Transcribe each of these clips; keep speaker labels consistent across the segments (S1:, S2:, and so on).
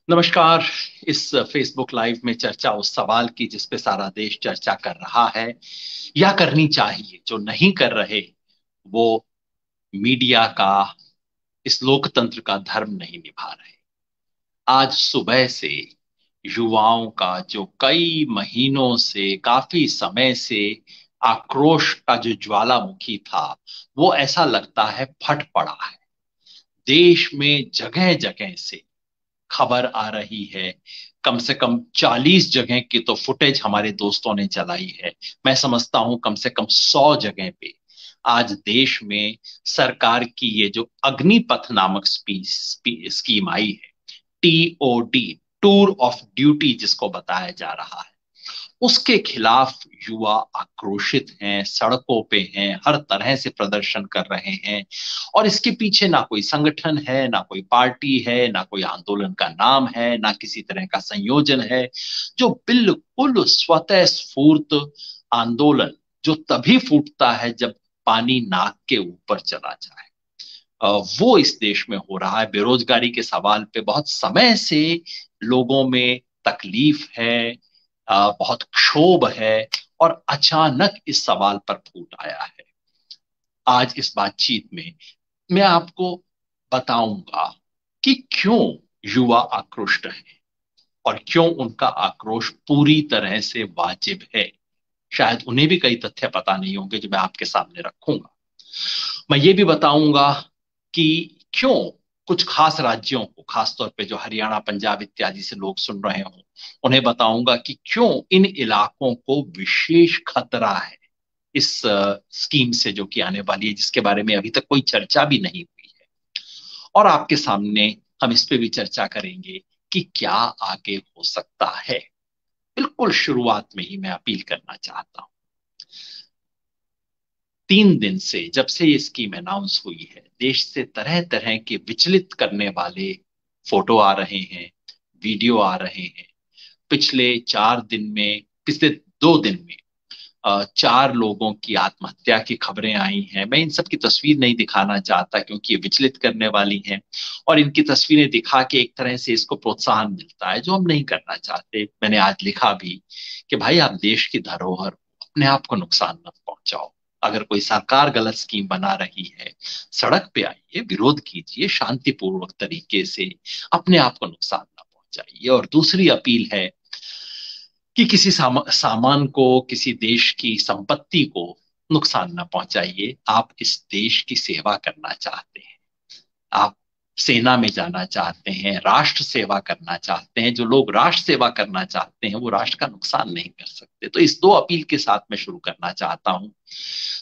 S1: नमस्कार। इस Facebook live में चर्चा उस सवाल की जिस पे सारा देश चर्चा कर रहा है या करनी चाहिए, जो नहीं कर रहे वो मीडिया का, इस लोकतंत्र का धर्म नहीं निभा रहे। आज सुबह से युवाओं का जो कई महीनों से, काफी समय से आक्रोश का जो ज्वालामुखी था, वो ऐसा लगता है फट पड़ा है। देश में जगह जगह से खबर आ रही है। कम से कम 40 जगह की तो फुटेज हमारे दोस्तों ने चलाई है। मैं समझता हूं कम से कम 100 जगह पे आज देश में सरकार की ये जो अग्निपथ नामक स्कीम आई है, TOD, टूर ऑफ ड्यूटी जिसको बताया जा रहा है, उसके खिलाफ युवा आक्रोशित हैं, सड़कों पे हैं, हर तरह से प्रदर्शन कर रहे हैं। और इसके पीछे ना कोई संगठन है, ना कोई पार्टी है, ना कोई आंदोलन का नाम है, ना किसी तरह का संयोजन है। जो बिल्कुल स्वतः स्फूर्त आंदोलन, जो तभी फूटता है जब पानी नाक के ऊपर चला जाए, वो इस देश में हो रहा है। बेरोजगारी के सवाल पे बहुत समय से लोगों में तकलीफ है, बहुत क्षोभ है, और अचानक इस सवाल पर फूट आया है। आज इस बातचीत में मैं आपको बताऊंगा कि क्यों युवा आक्रुष्ट है और क्यों उनका आक्रोश पूरी तरह से वाजिब है। शायद उन्हें भी कई तथ्य पता नहीं होंगे जो मैं आपके सामने रखूंगा। मैं ये भी बताऊंगा कि क्यों कुछ खास राज्यों को, खासतौर पे जो हरियाणा, पंजाब इत्यादि से लोग सुन रहे हों, उन्हें बताऊंगा कि क्यों इन इलाकों को विशेष खतरा है इस स्कीम से जो कि आने वाली है, जिसके बारे में अभी तक कोई चर्चा भी नहीं हुई है। और आपके सामने हम इस पे भी चर्चा करेंगे कि क्या आगे हो सकता है। बिल्कुल शुरुआत में ही मैं अपील करना चाहता हूं। 3 दिन से, जब से ये स्कीम अनाउंस हुई है, देश से तरह तरह के विचलित करने वाले फोटो आ रहे हैं, वीडियो आ रहे हैं। पिछले 4 दिन में, पिछले 2 दिन में 4 लोगों की आत्महत्या की खबरें आई हैं। मैं इन सब की तस्वीर नहीं दिखाना चाहता क्योंकि ये विचलित करने वाली हैं, और इनकी तस्वीरें दिखा के एक तरह से इसको प्रोत्साहन मिलता है, जो हम नहीं करना चाहते। मैंने आज लिखा भी कि भाई, आप देश की धरोहर हो, अपने आप को नुकसान मत पहुंचाओ। अगर कोई सरकार गलत स्कीम बना रही है, सड़क पे आइए, विरोध कीजिए शांतिपूर्वक तरीके से, अपने आप को नुकसान ना पहुंचाइए। और दूसरी अपील है कि किसी सामान को, किसी देश की संपत्ति को नुकसान ना पहुंचाइए। आप इस देश की सेवा करना चाहते हैं, आप सेना में जाना चाहते हैं, राष्ट्र सेवा करना चाहते हैं। जो लोग राष्ट्र सेवा करना चाहते हैं वो राष्ट्र का नुकसान नहीं कर सकते। तो इस 2 अपील के साथ मैं शुरू करना चाहता हूं।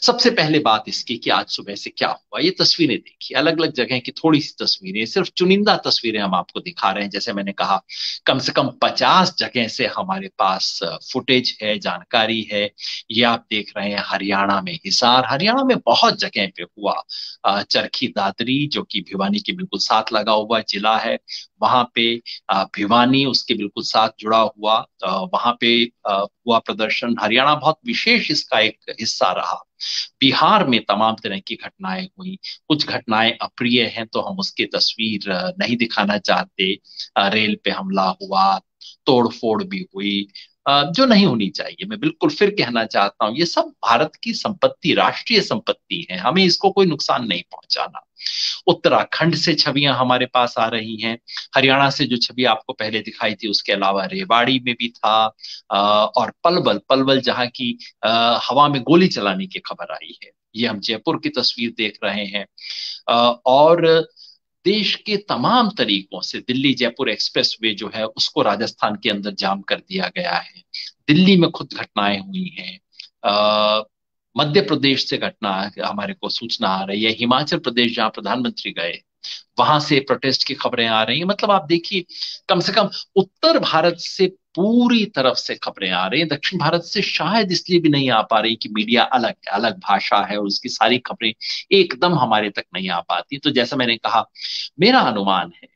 S1: सबसे पहले बात इसकी कि आज सुबह से क्या हुआ। ये तस्वीरें देखिए, अलग अलग जगह की थोड़ी सी तस्वीरें, सिर्फ चुनिंदा तस्वीरें हम आपको दिखा रहे हैं। जैसे मैंने कहा, कम से कम 50 जगह से हमारे पास फुटेज है, जानकारी है। ये आप देख रहे हैं हरियाणा में हिसार, हरियाणा में बहुत जगह पे हुआ। चरखी दादरी, जो कि भिवानी के बिल्कुल साथ लगा हुआ जिला है, वहां पे भिवानी उसके बिल्कुल साथ जुड़ा हुआ, वहां पे हुआ प्रदर्शन। हरियाणा बहुत विशेष इसका एक हिस्सा रहा। बिहार में तमाम तरह की घटनाएं हुई। कुछ घटनाएं अप्रिय हैं तो हम उसकी तस्वीर नहीं दिखाना चाहते। रेल पे हमला हुआ, तोड़ फोड़ भी हुई, जो नहीं होनी चाहिए। मैं बिल्कुल फिर कहना चाहता हूं, ये सब भारत की संपत्ति, राष्ट्रीय संपत्ति है, हमें इसको कोई नुकसान नहीं पहुंचाना। उत्तराखंड से छवियां हमारे पास आ रही हैं। हरियाणा से जो छवि आपको पहले दिखाई थी, उसके अलावा रेवाड़ी में भी था। और पलवल, पलवल जहां की हवा में गोली चलाने की खबर आई है। ये हम जयपुर की तस्वीर देख रहे हैं। और देश के तमाम तरीकों से दिल्ली जयपुर एक्सप्रेस वे जो है, उसको राजस्थान के अंदर जाम कर दिया गया है। दिल्ली में खुद घटनाएं हुई हैं। मध्य प्रदेश से घटना हमारे को सूचना आ रही है। हिमाचल प्रदेश, जहां प्रधानमंत्री गए, वहां से प्रोटेस्ट की खबरें आ रही हैं। मतलब आप देखिए, कम से कम उत्तर भारत से पूरी तरफ से खबरें आ रही हैं। दक्षिण भारत से शायद इसलिए भी नहीं आ पा रही कि मीडिया अलग है, अलग भाषा है, और उसकी सारी खबरें एकदम हमारे तक नहीं आ पाती। तो जैसा मैंने कहा, मेरा अनुमान है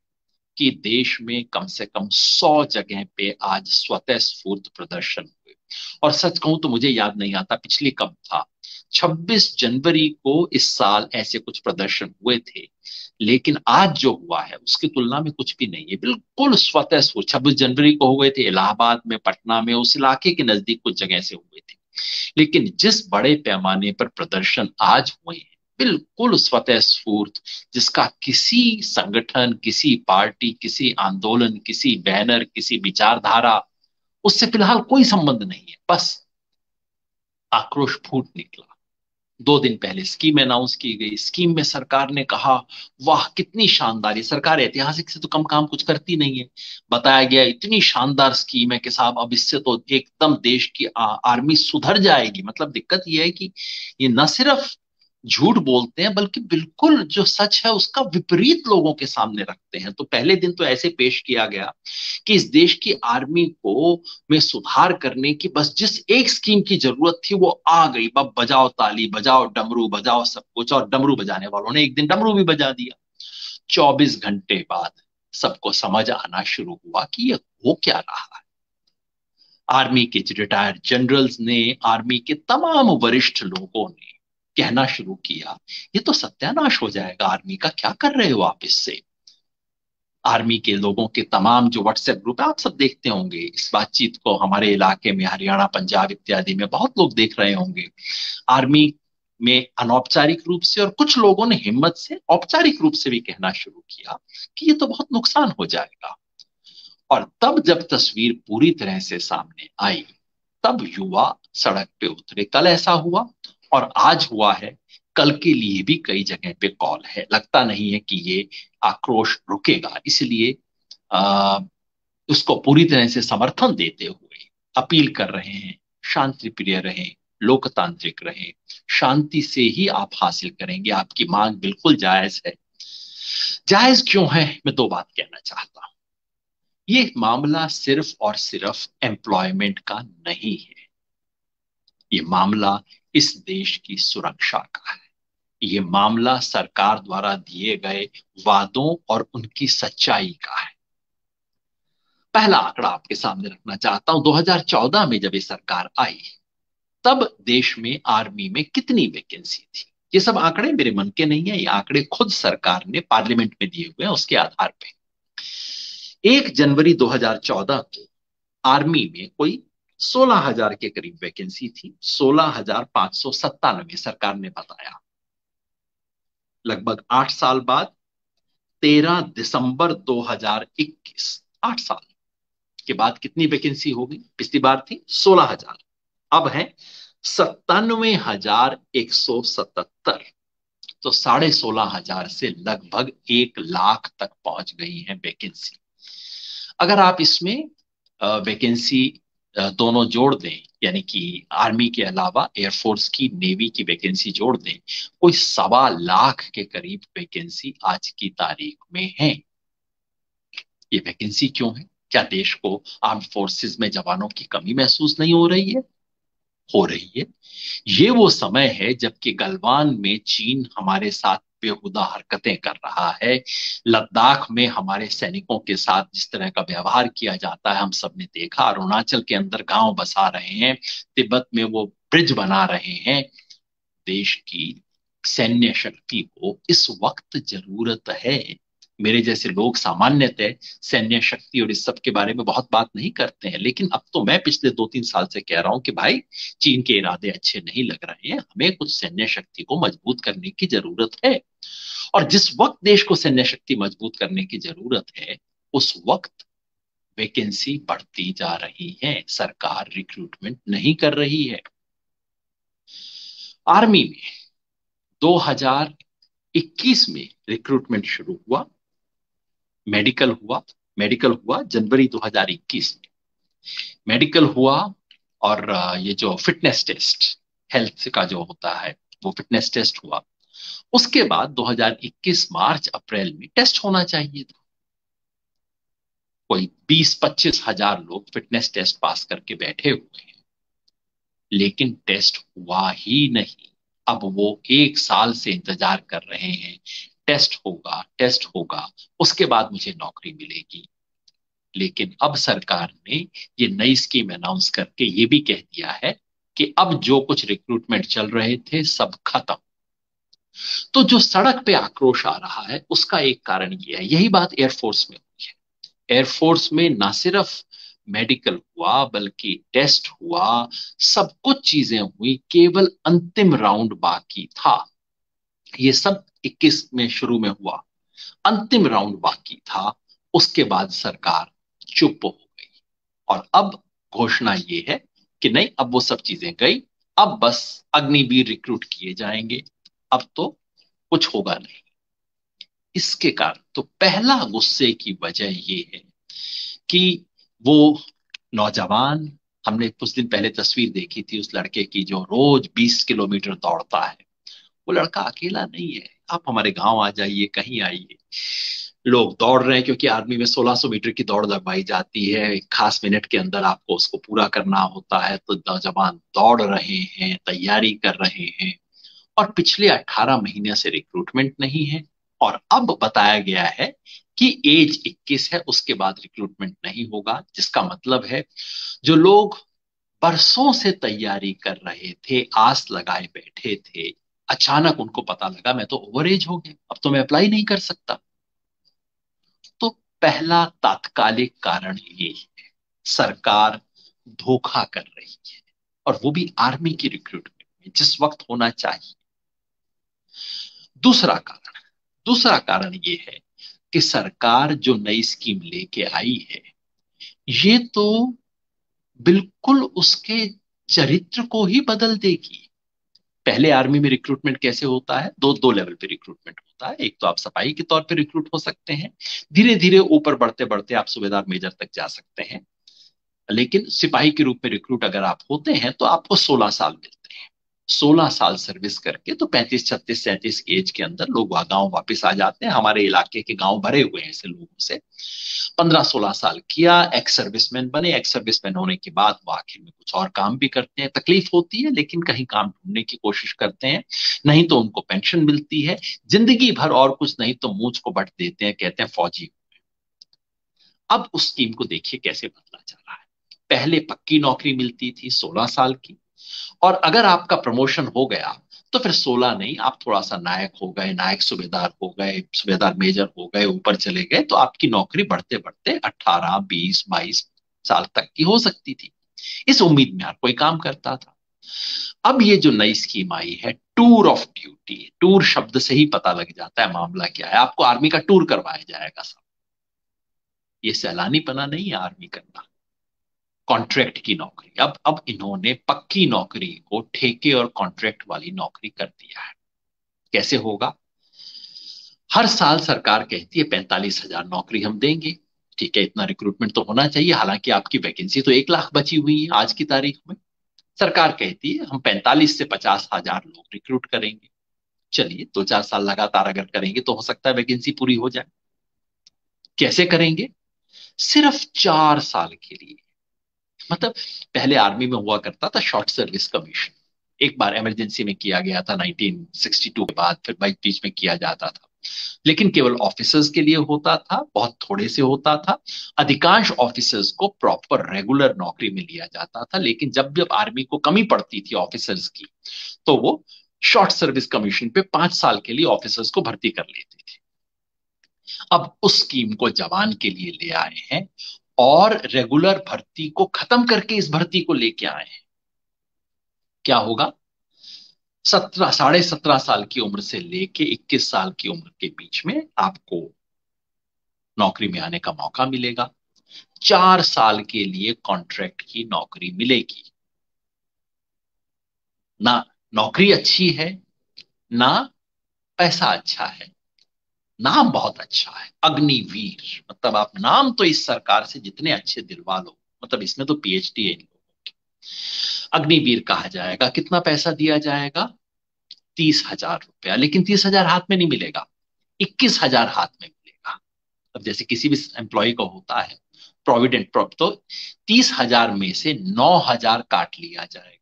S1: कि देश में कम से कम 100 जगह पे आज स्वतः स्फूर्त प्रदर्शन हुए। और सच कहूं तो मुझे याद नहीं आता पिछली कब था। 26 जनवरी को इस साल ऐसे कुछ प्रदर्शन हुए थे, लेकिन आज जो हुआ है उसकी तुलना में कुछ भी नहीं है। बिल्कुल स्वतः स्फूर्त 26 जनवरी को हुए थे इलाहाबाद में, पटना में, उस इलाके के नजदीक कुछ जगह से हुए थे। लेकिन जिस बड़े पैमाने पर प्रदर्शन आज हुए हैं, बिल्कुल स्वतः स्फूर्त, जिसका किसी संगठन, किसी पार्टी, किसी आंदोलन, किसी बैनर, किसी विचारधारा, उससे फिलहाल कोई संबंध नहीं है, बस आक्रोश फूट निकला। 2 दिन पहले स्कीम अनाउंस की गई। स्कीम में सरकार ने कहा, वाह कितनी शानदार, ये सरकार ऐतिहासिक से तो कम काम कुछ करती नहीं है। बताया गया इतनी शानदार स्कीम है कि साहब अब इससे तो एकदम देश की आर्मी सुधर जाएगी। मतलब दिक्कत ये है कि ये न सिर्फ झूठ बोलते हैं, बल्कि बिल्कुल जो सच है उसका विपरीत लोगों के सामने रखते हैं। तो पहले दिन तो ऐसे पेश किया गया कि इस देश की आर्मी को में सुधार करने की बस जिस एक स्कीम की जरूरत थी वो आ गई। बब बजाओ ताली, बजाओ डमरू, बजाओ सब कुछ। और डमरू बजाने वालों ने एक दिन डमरू भी बजा दिया। 24 घंटे बाद सबको समझ आना शुरू हुआ कि ये हो क्या रहा है। आर्मी के रिटायर्ड जनरल्स ने, आर्मी के तमाम वरिष्ठ लोगों ने कहना शुरू किया, ये तो सत्यानाश हो जाएगा आर्मी का, क्या कर रहे हो आप इससे। आर्मी के लोगों के तमाम जो व्हाट्सएप ग्रुप है, आप सब देखते होंगे इस बातचीत को, हमारे इलाके में हरियाणा, पंजाब इत्यादि में बहुत लोग देख रहे होंगे। आर्मी में अनौपचारिक रूप से और कुछ लोगों ने हिम्मत से औपचारिक रूप से भी कहना शुरू किया कि ये तो बहुत नुकसान हो जाएगा। और तब जब तस्वीर पूरी तरह से सामने आई, तब युवा सड़क पे उतरे। कल ऐसा हुआ और आज हुआ है। कल के लिए भी कई जगह पे कॉल है। लगता नहीं है कि ये आक्रोश रुकेगा, इसलिए आ, उसको पूरी तरह से समर्थन देते हुए अपील कर रहे हैं, शांति प्रिय रहें, लोकतांत्रिक रहें। शांति से ही आप हासिल करेंगे। आपकी मांग बिल्कुल जायज है। जायज क्यों है, मैं दो बात कहना चाहता हूं। ये मामला सिर्फ और सिर्फ एम्प्लॉयमेंट का नहीं है। ये मामला इस देश की सुरक्षा का है। ये मामला सरकार द्वारा दिए गए वादों और उनकी सच्चाई का है। पहला आंकड़ा आपके सामने रखना चाहता हूं। 2014 में जब ये सरकार आई, तब देश में आर्मी में कितनी वैकेंसी थी। ये सब आंकड़े मेरे मन के नहीं है, ये आंकड़े खुद सरकार ने पार्लियामेंट में दिए हुए हैं। उसके आधार पे 1 जनवरी 2014 को आर्मी में कोई 16,000 के करीब वैकेंसी थी। 16,597 सरकार ने बताया। लगभग 8 साल बाद 13 दिसंबर 2021, 8 साल के बाद कितनी वैकेंसी होगी। पिछली बार थी 16,000, अब है 97,177। तो 16,500 से लगभग 1 लाख तक पहुंच गई है वैकेंसी। अगर आप इसमें वैकेंसी दोनों जोड़ दें, यानी कि आर्मी के अलावा एयरफोर्स की, नेवी की वैकेंसी जोड़ दें, कोई 1.25 लाख के करीब वैकेंसी आज की तारीख में है। ये वैकेंसी क्यों है? क्या देश को आर्म फोर्सेस में जवानों की कमी महसूस नहीं हो रही है? हो रही है। ये वो समय है जबकि गलवान में चीन हमारे साथ बेहुदा हरकतें कर रहा है। लद्दाख में हमारे सैनिकों के साथ जिस तरह का व्यवहार किया जाता है हम सब ने देखा। अरुणाचल के अंदर गांव बसा रहे हैं, तिब्बत में वो ब्रिज बना रहे हैं। देश की सैन्य शक्ति को इस वक्त जरूरत है। मेरे जैसे लोग सामान्यतः सैन्य शक्ति और इस सब के बारे में बहुत बात नहीं करते हैं, लेकिन अब तो मैं पिछले 2-3 साल से कह रहा हूं कि भाई चीन के इरादे अच्छे नहीं लग रहे हैं, हमें कुछ सैन्य शक्ति को मजबूत करने की जरूरत है। और जिस वक्त देश को सैन्य शक्ति मजबूत करने की जरूरत है, उस वक्त वैकेंसी बढ़ती जा रही है, सरकार रिक्रूटमेंट नहीं कर रही है। आर्मी में 2021 में रिक्रूटमेंट शुरू हुआ, मेडिकल हुआ। मेडिकल हुआ जनवरी 2021 में, मेडिकल हुआ। और ये जो फिटनेस टेस्ट, हेल्थ का जो होता है, वो फिटनेस टेस्ट हुआ। उसके बाद 2021 मार्च अप्रैल में टेस्ट होना चाहिए था। कोई 20-25 हजार लोग फिटनेस टेस्ट पास करके बैठे हुए हैं, लेकिन टेस्ट हुआ ही नहीं। अब वो 1 साल से इंतजार कर रहे हैं, टेस्ट होगा, टेस्ट होगा, उसके बाद मुझे नौकरी मिलेगी। लेकिन अब सरकार ने ये नई स्कीम अनाउंस करके ये भी कह दिया है कि अब जो कुछ रिक्रूटमेंट चल रहे थे सब खत्म। तो जो सड़क पे आक्रोश आ रहा है उसका एक कारण ये है। यही बात एयरफोर्स में हुई है। एयरफोर्स में ना सिर्फ मेडिकल हुआ बल्कि टेस्ट हुआ, सब कुछ चीजें हुई, केवल अंतिम राउंड बाकी था। ये सब 21 में शुरू में हुआ, अंतिम राउंड बाकी था। उसके बाद सरकार चुप हो गई और अब घोषणा ये है कि नहीं, अब वो सब चीजें गई, अब बस अग्निवीर रिक्रूट किए जाएंगे, अब तो कुछ होगा नहीं। इसके कारण तो पहला गुस्से की वजह ये है कि वो नौजवान, हमने कुछ दिन पहले तस्वीर देखी थी उस लड़के की जो रोज 20 किलोमीटर दौड़ता है। वो लड़का अकेला नहीं है, आप हमारे गांव आ जाइए, कहीं आइए, लोग दौड़ रहे हैं क्योंकि आर्मी में 1600 मीटर की दौड़ लगवाई जाती है। एक खास मिनट के अंदर आपको उसको पूरा करना होता है, तो नौजवान दौड़ रहे हैं, तैयारी कर रहे हैं। और पिछले 18 महीने से रिक्रूटमेंट नहीं है, और अब बताया गया है कि एज 21 है, उसके बाद रिक्रूटमेंट नहीं होगा। जिसका मतलब है जो लोग बरसों से तैयारी कर रहे थे, आस लगाए बैठे थे, अचानक उनको पता लगा मैं तो ओवर एज हो गया, अब तो मैं अप्लाई नहीं कर सकता। तो पहला तात्कालिक कारण ये है, सरकार धोखा कर रही है, और वो भी आर्मी की रिक्रूटमेंट में जिस वक्त होना चाहिए। दूसरा कारण, दूसरा कारण ये है कि सरकार जो नई स्कीम लेके आई है, ये तो बिल्कुल उसके चरित्र को ही बदल देगी। पहले आर्मी में रिक्रूटमेंट कैसे होता है, दो दो लेवल पे रिक्रूटमेंट होता है। एक तो आप सिपाही के तौर पे रिक्रूट हो सकते हैं, धीरे धीरे ऊपर बढ़ते बढ़ते आप सूबेदार मेजर तक जा सकते हैं। लेकिन सिपाही के रूप में रिक्रूट अगर आप होते हैं तो आपको 16 साल मिलते हैं। 16 साल सर्विस करके तो 35 36 37 की एज के अंदर लोग गांव वापस आ जाते हैं। हमारे इलाके के गांव भरे हुए हैं ऐसे लोगों से। 15 16 साल किया, एक्स सर्विसमैन बने, एक्स सर्विसमैन होने के बाद वो आखिर में कुछ और काम भी करते हैं, तकलीफ होती है लेकिन कहीं काम ढूंढने की कोशिश करते हैं, नहीं तो उनको पेंशन मिलती है, जिंदगी भर और कुछ नहीं तो मूंछ को बट देते हैं, कहते हैं फौजी। अब उस स्कीम को देखिए कैसे बदला जा रहा है। पहले पक्की नौकरी मिलती थी 16 साल की, और अगर आपका प्रमोशन हो गया तो फिर 16 नहीं, आप थोड़ा सा नायक हो गए, नायक सूबेदार हो गए, सूबेदार मेजर हो गए, ऊपर चले गए, तो आपकी नौकरी बढ़ते बढ़ते 18 20 22 साल तक की हो सकती थी। इस उम्मीद में हर कोई काम करता था। अब ये जो नई स्कीम आई है, टूर ऑफ ड्यूटी, टूर शब्द से ही पता लग जाता है मामला क्या है। आपको आर्मी का टूर करवाया जाएगा सब। ये सैलानी पना नहीं है आर्मी करना, कॉन्ट्रैक्ट की नौकरी। अब इन्होंने पक्की नौकरी को ठेके और कॉन्ट्रैक्ट वाली नौकरी कर दिया है। कैसे होगा? हर साल सरकार कहती है 45,000 नौकरी हम देंगे, ठीक है, इतना रिक्रूटमेंट तो होना चाहिए। हालांकि आपकी वैकेंसी तो 1 लाख बची हुई है आज की तारीख में। सरकार कहती है हम 45 से 50 हजार लोग रिक्रूट करेंगे। चलिए 2 4 साल लगातार अगर करेंगे तो हो सकता है वैकेंसी पूरी हो जाए। कैसे करेंगे? सिर्फ 4 साल के लिए। मतलब पहले आर्मी में हुआ करता था शॉर्ट सर्विस कमीशन, एक बार इमरजेंसी में किया गया था 1962 के बाद, फिर बीच बीच में किया जाता था, लेकिन केवल ऑफिसर्स के लिए होता था, बहुत थोड़े से होता था। अधिकांश ऑफिसर्स को प्रॉपर रेगुलर नौकरी में लिया जाता था, लेकिन जब जब आर्मी को कमी पड़ती थी ऑफिसर्स की, तो वो शॉर्ट सर्विस कमीशन पे 5 साल के लिए ऑफिसर्स को भर्ती कर लेते थे। अब उस स्कीम को जवान के लिए ले आए हैं, और रेगुलर भर्ती को खत्म करके इस भर्ती को लेके आए हैं। क्या होगा? 17 साढ़े 17 साल की उम्र से लेके 21 साल की उम्र के बीच में आपको नौकरी में आने का मौका मिलेगा। 4 साल के लिए कॉन्ट्रैक्ट की नौकरी मिलेगी। ना नौकरी अच्छी है, ना पैसा अच्छा है, नाम बहुत अच्छा है, अग्निवीर। मतलब आप नाम तो इस सरकार से जितने अच्छे दिलवा लो, मतलब इसमें तो पीएचडी है इन लोगों की। अग्निवीर कहा जाएगा। कितना पैसा दिया जाएगा? 30,000 रुपया। लेकिन 30,000 हाथ में नहीं मिलेगा, 21,000 हाथ में मिलेगा। अब जैसे किसी भी एम्प्लॉय को होता है प्रोविडेंट प्रॉप, तो 30,000 में से 9,000 काट लिया जाएगा।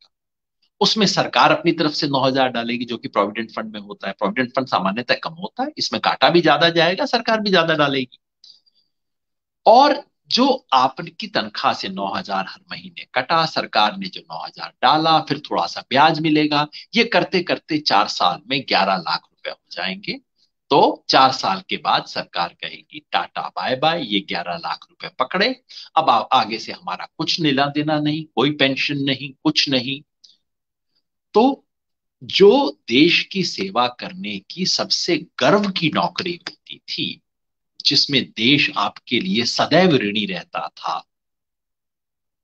S1: उसमें सरकार अपनी तरफ से 9,000 डालेगी, जो कि प्रोविडेंट फंड में होता है। प्रोविडेंट फंड सामान्यतः कम होता है, इसमें काटा भी ज्यादा जाएगा, सरकार भी ज्यादा डालेगी। और जो आपकी तनख्वाह से 9,000 हर महीने कटा, सरकार ने जो 9,000 डाला, फिर थोड़ा सा ब्याज मिलेगा, ये करते करते 4 साल में 11 लाख रुपए हो जाएंगे। तो 4 साल के बाद सरकार कहेगी टाटा बाय बाय, ये 11 लाख रुपए पकड़े, अब आगे से हमारा कुछ लेना देना नहीं, कोई पेंशन नहीं, कुछ नहीं। तो जो देश की सेवा करने की सबसे गर्व की नौकरी होती थी, जिसमें देश आपके लिए सदैव ऋणी रहता था,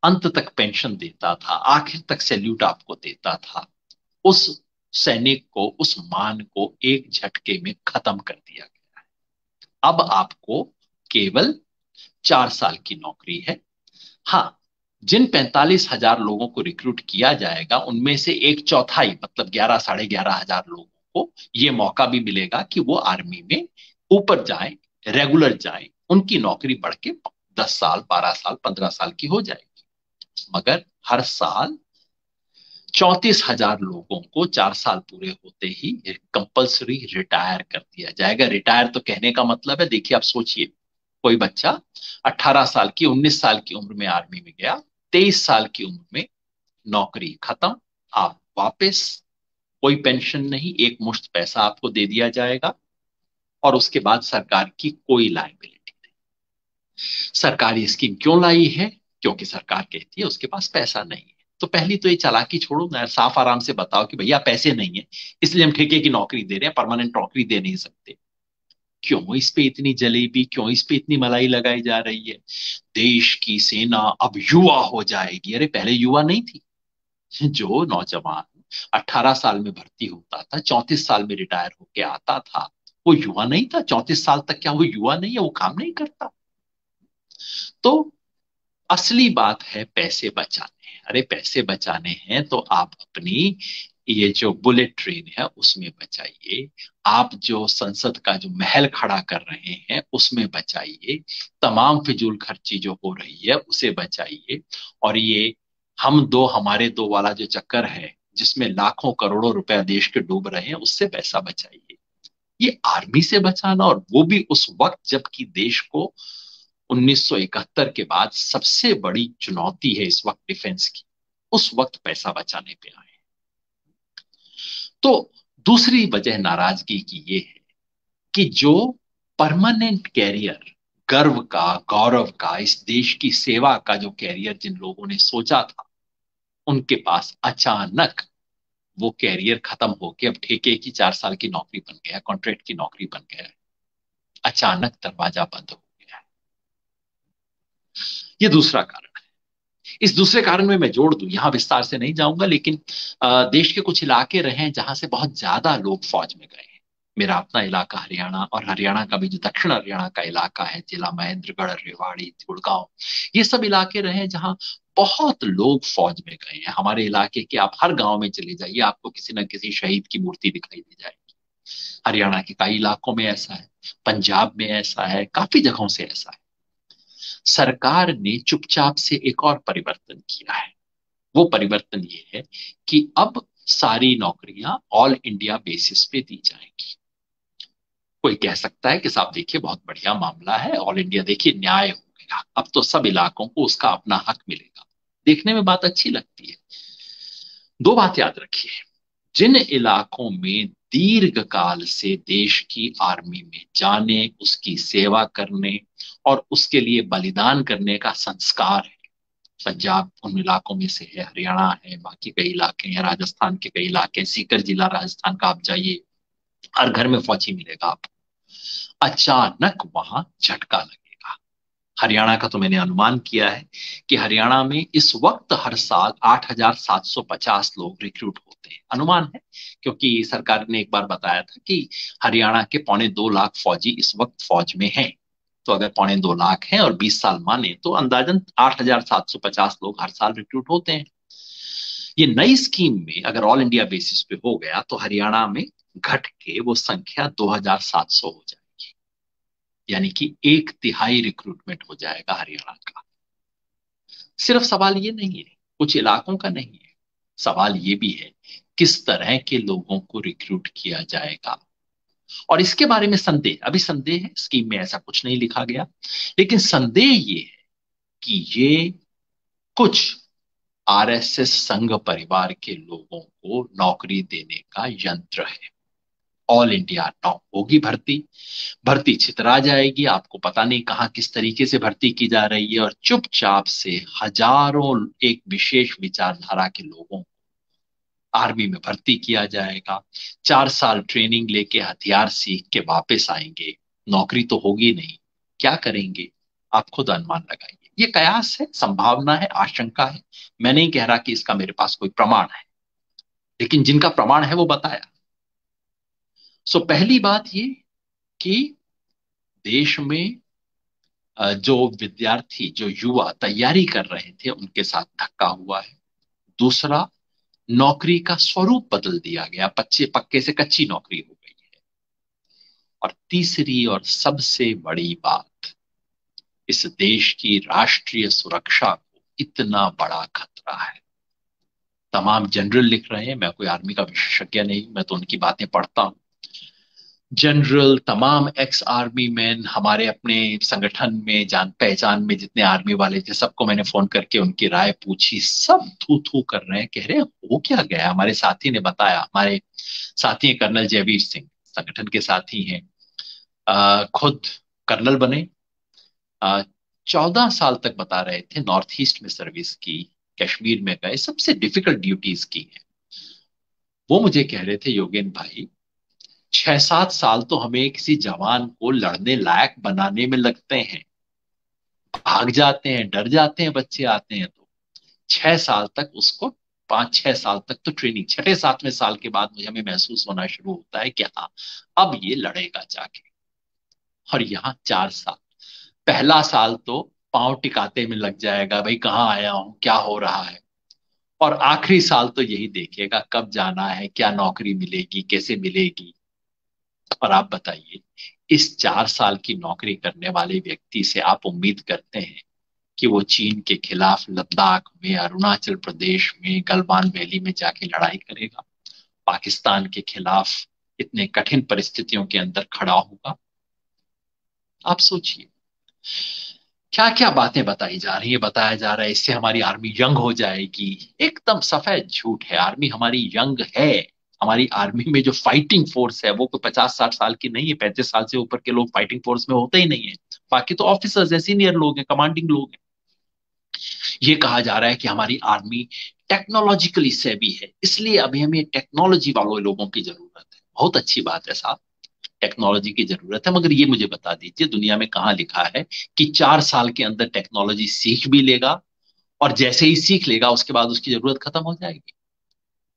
S1: अंत तक पेंशन देता था, आखिर तक सैल्यूट आपको देता था, उस सैनिक को, उस मान को एक झटके में खत्म कर दिया गया है। अब आपको केवल 4 साल की नौकरी है। हाँ, जिन 45,000 लोगों को रिक्रूट किया जाएगा उनमें से एक चौथाई मतलब 11 साढ़े 11 हजार लोगों को यह मौका भी मिलेगा कि वो आर्मी में ऊपर जाएं, रेगुलर जाएं, उनकी नौकरी बढ़ के 10 साल, 12 साल, 15 साल की हो जाएगी। मगर हर साल 34,000 लोगों को 4 साल पूरे होते ही कंपल्सरी रिटायर कर दिया जाएगा। रिटायर तो कहने का मतलब है, देखिए आप सोचिए, कोई बच्चा 18 साल की, 19 साल की उम्र में आर्मी में गया, 23 साल की उम्र में नौकरी खत्म, आप वापस, कोई पेंशन नहीं, एक मुश्त पैसा आपको दे दिया जाएगा, और उसके बाद सरकार की कोई लायबिलिटी नहीं। सरकार ये स्कीम क्यों लाई है? क्योंकि सरकार कहती है उसके पास पैसा नहीं है। तो पहली तो ये चालाकी छोड़ो ना, साफ आराम से बताओ कि भैया पैसे नहीं है, इसलिए हम ठेके की नौकरी दे रहे हैं, परमानेंट नौकरी दे नहीं सकते। क्यों इस पे इतनी जलेबी, क्यों इस पे इतनी मलाई लगाई जा रही है? देश की सेना अब युवा हो जाएगी। अरे पहले युवा नहीं थी। जो नौजवान 18 साल में भर्ती होता था, 34 साल में रिटायर होके आता था, वो युवा नहीं था? 34 साल तक क्या वो युवा नहीं है? वो काम नहीं करता? तो असली बात है पैसे बचाने। अरे पैसे बचाने हैं तो आप अपनी ये जो बुलेट ट्रेन है उसमें बचाइए, आप जो संसद का जो महल खड़ा कर रहे हैं उसमें बचाइए, तमाम फिजूल खर्ची जो हो रही है उसे बचाइए, और ये हम दो हमारे दो वाला जो चक्कर है, जिसमें लाखों करोड़ों रुपया देश के डूब रहे हैं, उससे पैसा बचाइए। ये आर्मी से बचाना, और वो भी उस वक्त जबकि देश को 1971 के बाद सबसे बड़ी चुनौती है इस वक्त डिफेंस की, उस वक्त पैसा बचाने पे आए। तो दूसरी वजह नाराजगी की ये है कि जो परमानेंट कैरियर, गर्व का, गौरव का, इस देश की सेवा का जो कैरियर जिन लोगों ने सोचा था, उनके पास अचानक वो कैरियर खत्म होके अब ठेके की 4 साल की नौकरी बन गया, कॉन्ट्रैक्ट की नौकरी बन गया है। अचानक दरवाजा बंद हो गया है। ये दूसरा कारण। इस दूसरे कारण में मैं जोड़ दूं, यहां विस्तार से नहीं जाऊंगा, लेकिन देश के कुछ इलाके रहे हैं जहां से बहुत ज्यादा लोग फौज में गए हैं। मेरा अपना इलाका हरियाणा, और हरियाणा का भी जो दक्षिण हरियाणा का इलाका है, जिला महेंद्रगढ़, रेवाड़ी, गुड़गांव, ये सब इलाके रहे हैं जहां बहुत लोग फौज में गए हैं। हमारे इलाके के आप हर गांव में चले जाइए, आपको किसी न किसी शहीद की मूर्ति दिखाई दे जाएगी। हरियाणा के कई इलाकों में ऐसा है, पंजाब में ऐसा है, काफी जगहों से ऐसा है। सरकार ने चुपचाप से एक और परिवर्तन किया है। वो परिवर्तन ये है कि अब सारी नौकरियां ऑल इंडिया बेसिस पे दी जाएंगी। कोई कह सकता है कि साहब देखिए बहुत बढ़िया मामला है, ऑल इंडिया, देखिए न्याय हो गया, अब तो सब इलाकों को उसका अपना हक मिलेगा। देखने में बात अच्छी लगती है। दो बात याद रखिए, जिन इलाकों में दीर्घ काल से देश की आर्मी में जाने, उसकी सेवा करने और उसके लिए बलिदान करने का संस्कार है, पंजाब उन इलाकों में से है, हरियाणा है, बाकी कई इलाके हैं, राजस्थान के कई इलाके हैं, सीकर जिला राजस्थान का आप जाइए, हर घर में फौजी मिलेगा आपको। अचानक वहां झटका लगेगा। हरियाणा का तो मैंने अनुमान किया है कि हरियाणा में इस वक्त हर साल 8,750 लोग रिक्रूट होते हैं, अनुमान है, क्योंकि सरकार ने एक बार बताया था कि हरियाणा के 2.25 लाख फौजी इस वक्त फौज में हैं। तो अगर 2.25 लाख हैं और 20 साल माने तो अंदाजन 8,750 लोग हर साल रिक्रूट होते हैं। ये नई स्कीम में अगर ऑल इंडिया बेसिस पे हो गया तो हरियाणा में घट के वो संख्या 2,700 हो जाएगी, यानी कि 1/3 रिक्रूटमेंट हो जाएगा हरियाणा का। सिर्फ सवाल ये नहीं है, कुछ इलाकों का नहीं है, सवाल ये भी है किस तरह के लोगों को रिक्रूट किया जाएगा। और इसके बारे में संदेह, अभी संदेह है, स्कीम में ऐसा कुछ नहीं लिखा गया, लेकिन संदेह ये है कि ये कुछ आरएसएस संघ परिवार के लोगों को नौकरी देने का यंत्र है। ऑल इंडिया नौ होगी भर्ती, भर्ती छितरा जाएगी, आपको पता नहीं कहां किस तरीके से भर्ती की जा रही है, और चुपचाप से हजारों एक विशेष विचारधारा के लोगों आर्मी में भर्ती किया जाएगा। 4 साल ट्रेनिंग लेके हथियार सीख के वापस आएंगे, नौकरी तो होगी नहीं, क्या करेंगे? आप खुद अनुमान लगाइए। ये कयास है, संभावना है, आशंका है। मैं नहीं कह रहा कि इसका मेरे पास कोई प्रमाण है, लेकिन जिनका प्रमाण है वो बताया। सो पहली बात ये कि देश में जो विद्यार्थी, जो युवा तैयारी कर रहे थे, उनके साथ धक्का हुआ है। दूसरा, नौकरी का स्वरूप बदल दिया गया, पच्चे पक्के से कच्ची नौकरी हो गई है। और तीसरी और सबसे बड़ी बात, इस देश की राष्ट्रीय सुरक्षा को इतना बड़ा खतरा है। तमाम जनरल लिख रहे हैं, मैं कोई आर्मी का विशेषज्ञ नहीं, मैं तो उनकी बातें पढ़ता हूं। जनरल, तमाम एक्स आर्मी मैन, हमारे अपने संगठन में जान पहचान में जितने आर्मी वाले थे, सबको मैंने फोन करके उनकी राय पूछी। सब थू थू कर रहे हैं, कह रहे हैं हो क्या गया। हमारे साथी ने बताया, हमारे साथी हैं कर्नल जयवीर सिंह, संगठन के साथी हैं, खुद कर्नल बने, 14 साल तक बता रहे थे नॉर्थ ईस्ट में सर्विस की, कश्मीर में गए, सबसे डिफिकल्ट ड्यूटीज की है। वो मुझे कह रहे थे, योगेन भाई 6-7 साल तो हमें किसी जवान को लड़ने लायक बनाने में लगते हैं, भाग जाते हैं, डर जाते हैं, बच्चे आते हैं तो 6 साल तक उसको, 5-6 साल तक तो ट्रेनिंग, छठे सातवें साल के बाद मुझे हमें महसूस होना शुरू होता है कि हाँ, अब ये लड़ेगा जाके। और यहाँ 4 साल, पहला साल तो पांव टिकाते में लग जाएगा, भाई कहाँ आया हूं, क्या हो रहा है। और आखिरी साल तो यही देखेगा कब जाना है, क्या नौकरी मिलेगी, कैसे मिलेगी। और आप बताइए, इस 4 साल की नौकरी करने वाले व्यक्ति से आप उम्मीद करते हैं कि वो चीन के खिलाफ लद्दाख में, अरुणाचल प्रदेश में, गलवान वैली में जाके लड़ाई करेगा, पाकिस्तान के खिलाफ इतने कठिन परिस्थितियों के अंदर खड़ा होगा? आप सोचिए, क्या क्या बातें बताई जा रही है, बताया जा रहा है इससे हमारी आर्मी यंग हो जाएगी। एकदम सफेद झूठ है, आर्मी हमारी यंग है। हमारी आर्मी में जो फाइटिंग फोर्स है वो कोई 50-60 साल की नहीं है, 35 साल से ऊपर के लोग फाइटिंग फोर्स में होते ही नहीं है। बाकी तो ऑफिसर्स हैं, सीनियर लोग हैं, कमांडिंग लोग हैं। ये कहा जा रहा है कि हमारी आर्मी टेक्नोलॉजिकली सेवी है, इसलिए अभी हमें टेक्नोलॉजी वालों लोगों की जरूरत है। बहुत अच्छी बात है साहब, टेक्नोलॉजी की जरूरत है, मगर ये मुझे बता दीजिए दुनिया में कहाँ लिखा है कि 4 साल के अंदर टेक्नोलॉजी सीख भी लेगा, और जैसे ही सीख लेगा उसके बाद उसकी जरूरत खत्म हो जाएगी।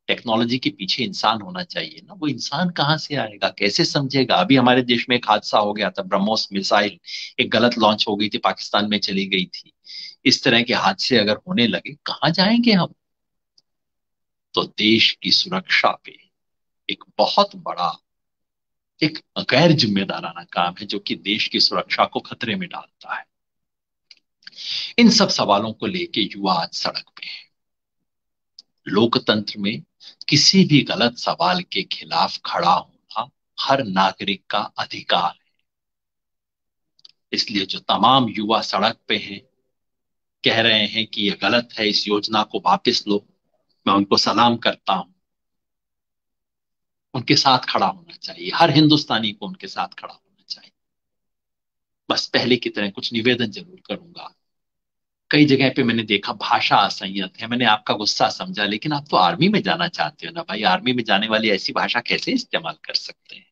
S1: टेक्नोलॉजी के पीछे इंसान होना चाहिए ना, वो इंसान कहाँ से आएगा, कैसे समझेगा? अभी हमारे देश में एक हादसा हो गया था, ब्रह्मोस मिसाइल एक गलत लॉन्च हो गई थी, पाकिस्तान में चली गई थी। इस तरह के हादसे अगर होने लगे, कहाँ जाएंगे हम? तो देश की सुरक्षा पे एक बहुत बड़ा, एक गैर जिम्मेदाराना काम है, जो कि देश की सुरक्षा को खतरे में डालता है। इन सब सवालों को लेके युवा आज सड़क पे है। लोकतंत्र में किसी भी गलत सवाल के खिलाफ खड़ा होना हर नागरिक का अधिकार है। इसलिए जो तमाम युवा सड़क पे हैं, कह रहे हैं कि यह गलत है, इस योजना को वापस लो, मैं उनको सलाम करता हूं। उनके साथ खड़ा होना चाहिए, हर हिंदुस्तानी को उनके साथ खड़ा होना चाहिए। बस पहले की तरह कुछ निवेदन जरूर करूंगा। कई जगह पे मैंने देखा भाषा असंयत है, मैंने आपका गुस्सा समझा, लेकिन आप तो आर्मी में जाना चाहते हो ना भाई, आर्मी में जाने वाली ऐसी भाषा कैसे इस्तेमाल कर सकते हैं?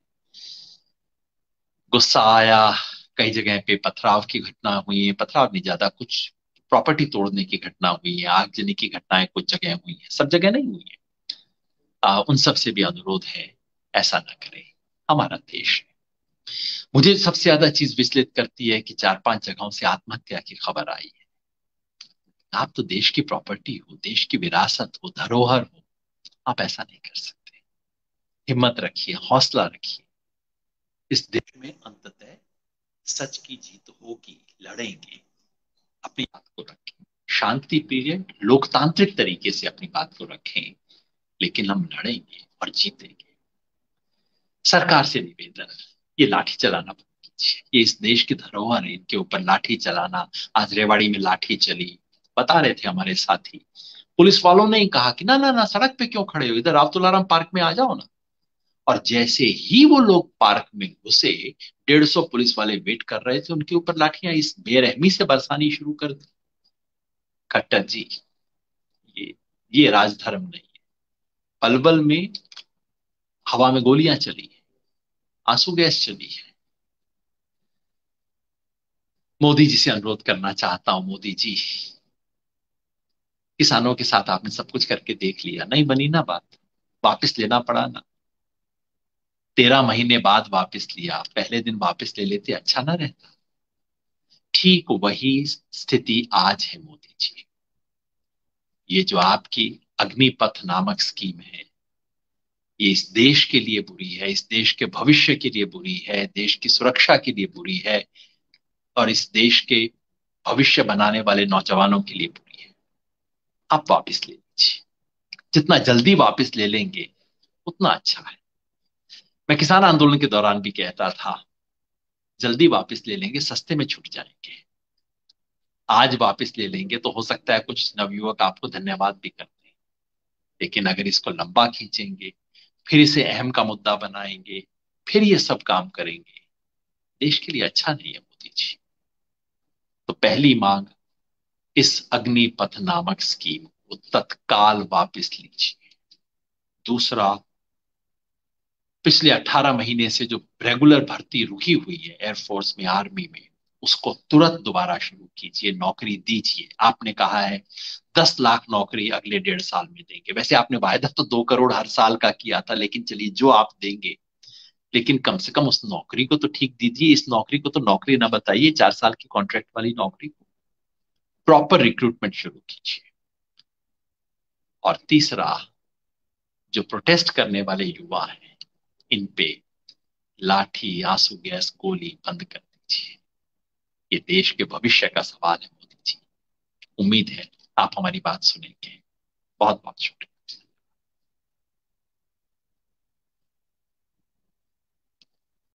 S1: गुस्सा आया। कई जगह पे पथराव की घटना हुई है, पथराव नहीं, ज्यादा कुछ प्रॉपर्टी तोड़ने की घटना हुई है, आगजनी की घटनाएं कुछ जगह हुई है, सब जगह नहीं हुई है। उन सब से भी अनुरोध है, ऐसा ना करें, हमारा देश है। मुझे सबसे ज्यादा चीज विचलित करती है कि 4-5 जगहों से आत्महत्या की खबर आई है। आप तो देश की प्रॉपर्टी हो, देश की विरासत हो, धरोहर हो, आप ऐसा नहीं कर सकते। हिम्मत रखिए, हौसला रखिए। इस देश में अंततः सच की जीत होगी, लड़ेंगे। अपनी बात को रखें, शांति पीरियड लोकतांत्रिक तरीके से अपनी बात को रखें, लेकिन हम लड़ेंगे और जीतेंगे। सरकार से निवेदन, ये लाठी चलाना बंद लीजिए, ये इस देश की धरोहर है, इनके ऊपर लाठी चलाना। आज रेवाड़ी में लाठी चली, बता रहे थे हमारे साथी। पुलिस वालों ने ही कहा कि ना ना ना, सड़क पे क्यों खड़े हो, इधर रावतुलाराम पार्क में आ जाओ ना। और जैसे ही वो लोग पार्क में घुसे, 150 पुलिस वाले वेट कर रहे थे, उनके ऊपर लाठियां इस बेरहमी से बरसानी शुरू कर दी। खट्टर जी, ये ये राजधर्म नहीं है। पलवल में हवा में गोलियां चली है, आंसू गैस चली है। मोदी जी से अनुरोध करना चाहता हूं, मोदी जी, किसानों के साथ आपने सब कुछ करके देख लिया, नहीं बनी ना बात, वापस लेना पड़ा ना। 13 महीने बाद वापस लिया, पहले दिन वापस ले लेते अच्छा ना रहता। ठीक वही स्थिति आज है मोदी जी। ये जो आपकी अग्निपथ नामक स्कीम है, ये इस देश के लिए बुरी है, इस देश के भविष्य के लिए बुरी है, देश की सुरक्षा के लिए बुरी है, और इस देश के भविष्य बनाने वाले नौजवानों के लिए बुरी है। आप वापस ले लीजिए, जितना जल्दी वापस ले लेंगे उतना अच्छा है। मैं किसान आंदोलन के दौरान भी कहता था, जल्दी वापस ले लेंगे सस्ते में छूट जाएंगे। आज वापस ले लेंगे तो हो सकता है कुछ नवयुवक आपको धन्यवाद भी कर दें, लेकिन अगर इसको लंबा खींचेंगे, फिर इसे अहम का मुद्दा बनाएंगे, फिर ये सब काम करेंगे, देश के लिए अच्छा नहीं है मोदी जी। तो पहली मांग, इस अग्निपथ नामक स्कीम को तत्काल वापस लीजिए। दूसरा, पिछले 18 महीने से जो रेगुलर भर्ती रुकी हुई है एयरफोर्स में, आर्मी में, उसको तुरंत दोबारा शुरू कीजिए, नौकरी दीजिए। आपने कहा है 10 लाख नौकरी अगले 1.5 साल में देंगे, वैसे आपने वायदा तो 2 करोड़ हर साल का किया था, लेकिन चलिए जो आप देंगे, लेकिन कम से कम उस नौकरी को तो ठीक दीजिए। इस नौकरी को तो नौकरी ना बताइए, 4 साल की कॉन्ट्रैक्ट वाली नौकरी को। प्रॉपर रिक्रूटमेंट शुरू कीजिए। और तीसरा, जो प्रोटेस्ट करने वाले युवा हैं, इन पे लाठी, आंसू गैस, गोली बंद कर दीजिए। ये देश के भविष्य का सवाल है मोदी जी। उम्मीद है आप हमारी बात सुनेंगे। बहुत बहुत शुक्रिया।